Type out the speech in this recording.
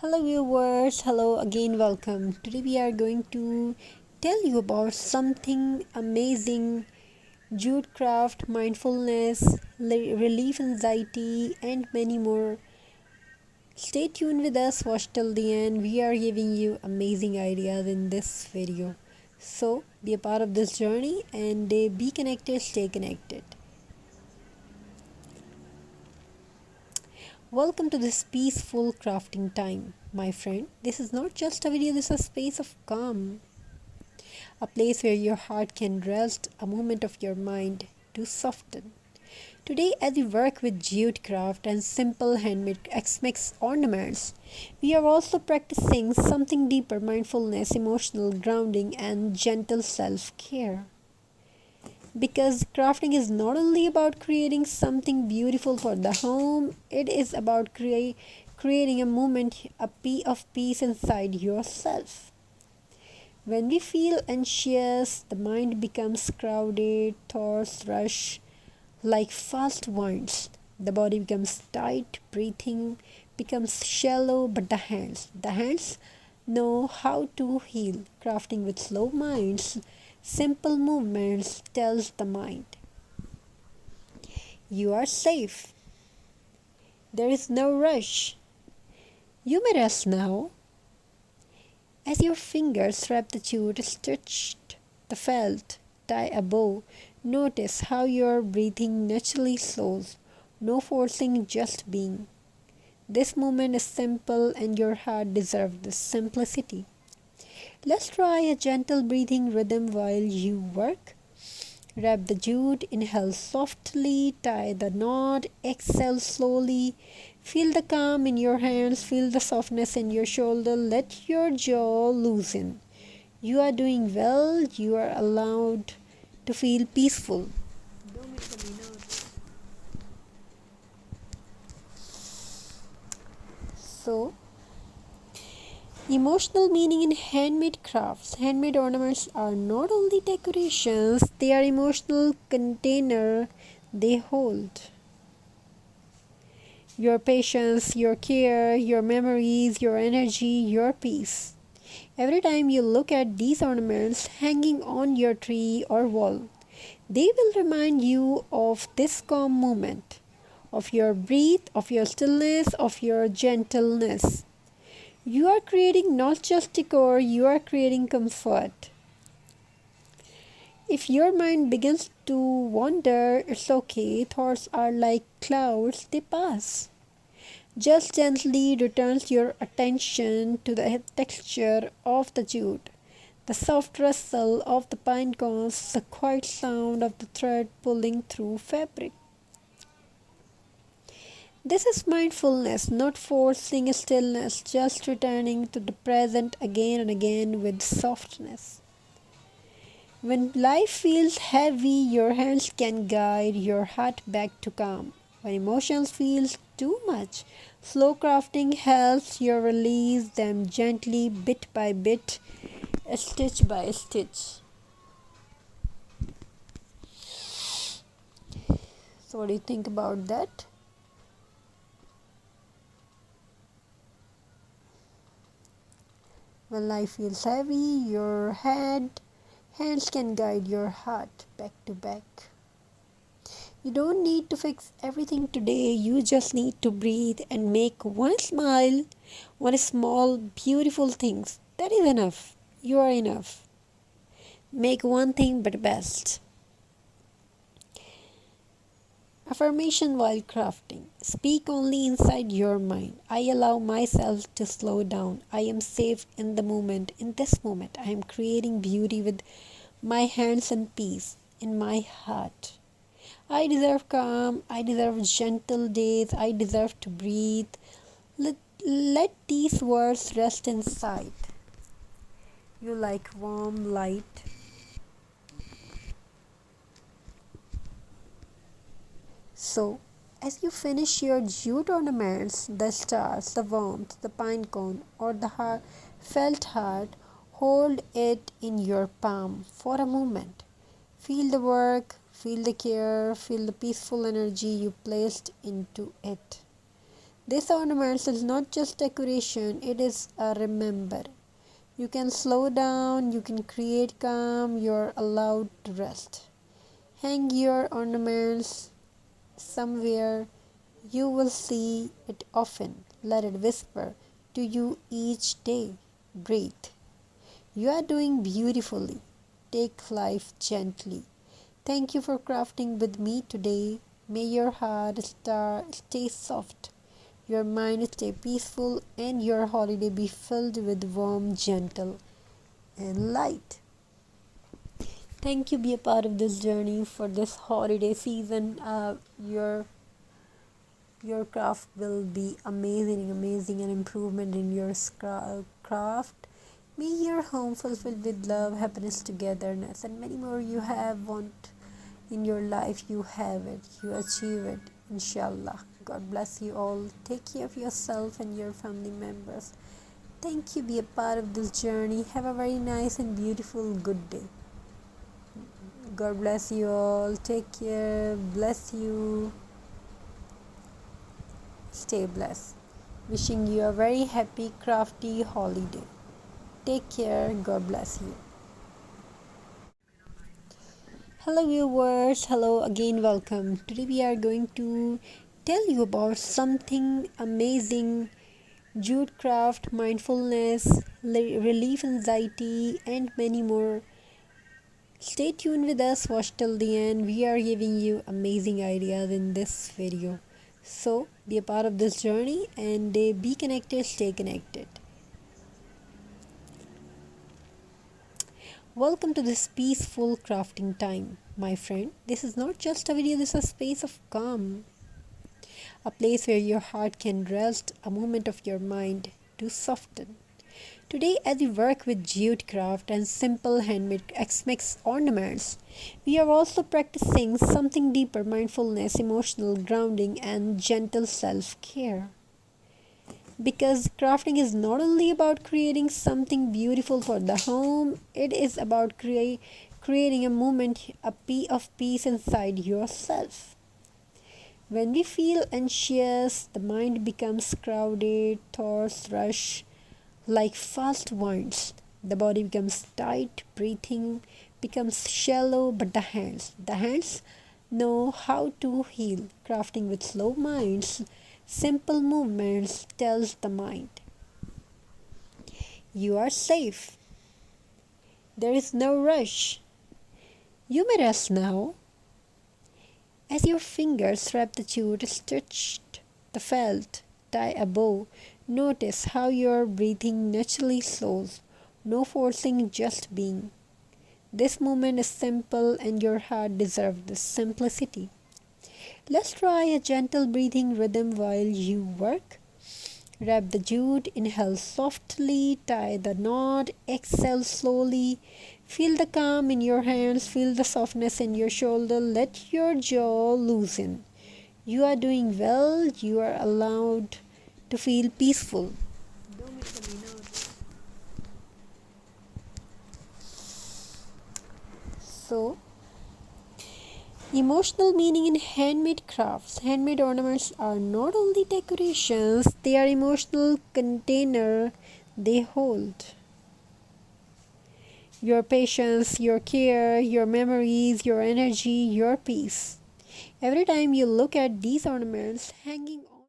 Hello viewers, hello again, welcome. Today we are going to tell you about something amazing: jute craft, mindfulness, relief anxiety, and many more. Stay tuned with us, watch till the end. We are giving you amazing ideas in this video. So be a part of this journey and be connected, stay connected. Welcome to this peaceful crafting time, my friend. This is not just a video, this is a space of calm, a place where your heart can rest, a moment of your mind to soften. Today, as we work with jute craft and simple handmade X-Mix ornaments, we are also practicing something deeper: mindfulness, emotional grounding, and gentle self-care. Because crafting is not only about creating something beautiful for the home, it is about creating a moment, of peace inside yourself. When we feel anxious, the mind becomes crowded, thoughts rush like fast winds. The body becomes tight, breathing becomes shallow, but the hands know how to heal. Crafting with slow minds, simple movements tells the mind, you are safe. There is no rush. You may rest now. As your fingers wrap the jute, stitch the felt, tie a bow, notice how your breathing naturally slows. No forcing, just being. This moment is simple and your heart deserves this simplicity. Let's try a gentle breathing rhythm while you work. Wrap the jute, inhale softly, tie the knot, exhale slowly. Feel the calm in your hands, feel the softness in your shoulder, let your jaw loosen. You are doing well, you are allowed to feel peaceful. So, emotional meaning in handmade crafts. Handmade ornaments are not only decorations, they are emotional container they hold. Your patience, your care, your memories, your energy, your peace. Every time you look at these ornaments hanging on your tree or wall, they will remind you of this calm moment, of your breath, of your stillness, of your gentleness. You are creating not just decor, you are creating comfort. If your mind begins to wander, it's okay. Thoughts are like clouds, they pass. Just gently returns your attention to the texture of the jute, the soft rustle of the pine cones, the quiet sound of the thread pulling through fabric. This is mindfulness, not forcing stillness, just returning to the present again and again with softness. When life feels heavy, your hands can guide your heart back to calm. When emotions feel too much, slow crafting helps you release them gently, bit by bit, stitch by stitch. So what do you think about that? When life feels heavy, your hands can guide your heart back to back. You don't need to fix everything today. You just need to breathe and make one smile, one small, beautiful thing. That is enough. You are enough. Make one thing but best. Affirmation while crafting. Speak only inside your mind. I allow myself to slow down. I am safe in the moment. In this moment, I am creating beauty with my hands and peace in my heart. I deserve calm. I deserve gentle days. I deserve to breathe. Let these words rest inside. You like warm light. So, as you finish your jute ornaments, the stars, the warmth, the pine cone, or the felt heart, hold it in your palm for a moment. Feel the work, feel the care, feel the peaceful energy you placed into it. This ornament is not just decoration, it is a remember. You can slow down, you can create calm, you're allowed to rest. Hang your ornaments somewhere you will see it often. Let it whisper to you each day. Breathe. You are doing beautifully. Take life gently. Thank you for crafting with me today. May your heart stay soft, your mind stay peaceful, and your holiday be filled with warm, gentle, and light. Thank you. Be a part of this journey for this holiday season. Your craft will be amazing, and improvement in your craft. May your home fulfilled with love, happiness, togetherness, and many more you have want in your life. You have it, you achieve it, inshallah. God bless you all. Take care of yourself and your family members. Thank you. Be a part of this journey. Have a very nice and beautiful good day. God bless you all. Take care. Bless you. Stay blessed. Wishing you a very happy, crafty holiday. Take care. God bless you. Hello viewers. Hello again. Welcome. Today we are going to tell you about something amazing. Jute craft, mindfulness, relief anxiety, and many more. Stay tuned with us. Watch till the end. We are giving you amazing ideas in this video. So be a part of this journey and be connected, stay connected. Welcome to this peaceful crafting time, my friend. This is not just a video, this is a space of calm. A place where your heart can rest, a moment of your mind to soften. Today, as we work with jute craft and simple handmade X-Mix ornaments, we are also practicing something deeper: mindfulness, emotional grounding, and gentle self-care. Because crafting is not only about creating something beautiful for the home, it is about creating a moment, of peace inside yourself. When we feel anxious, the mind becomes crowded, thoughts rush like fast winds. The body becomes tight, breathing becomes shallow, but the hands know how to heal. Crafting with slow minds, simple movements tells the mind, you are safe. There is no rush. You may rest now. As your fingers wrap the jute, stitch the felt, tie a bow, notice how your breathing naturally slows. No forcing, just being. This moment is simple and your heart deserves this simplicity. Let's try a gentle breathing rhythm while you work. Wrap the jute, inhale softly, tie the knot, exhale slowly. Feel the calm in your hands, feel the softness in your shoulder, let your jaw loosen. You are doing well, you are allowed to feel peaceful. So, emotional meaning in handmade crafts. Handmade ornaments are not only decorations, they are emotional container they hold. Your patience, your care, your memories, your energy, your peace. Every time you look at these ornaments hanging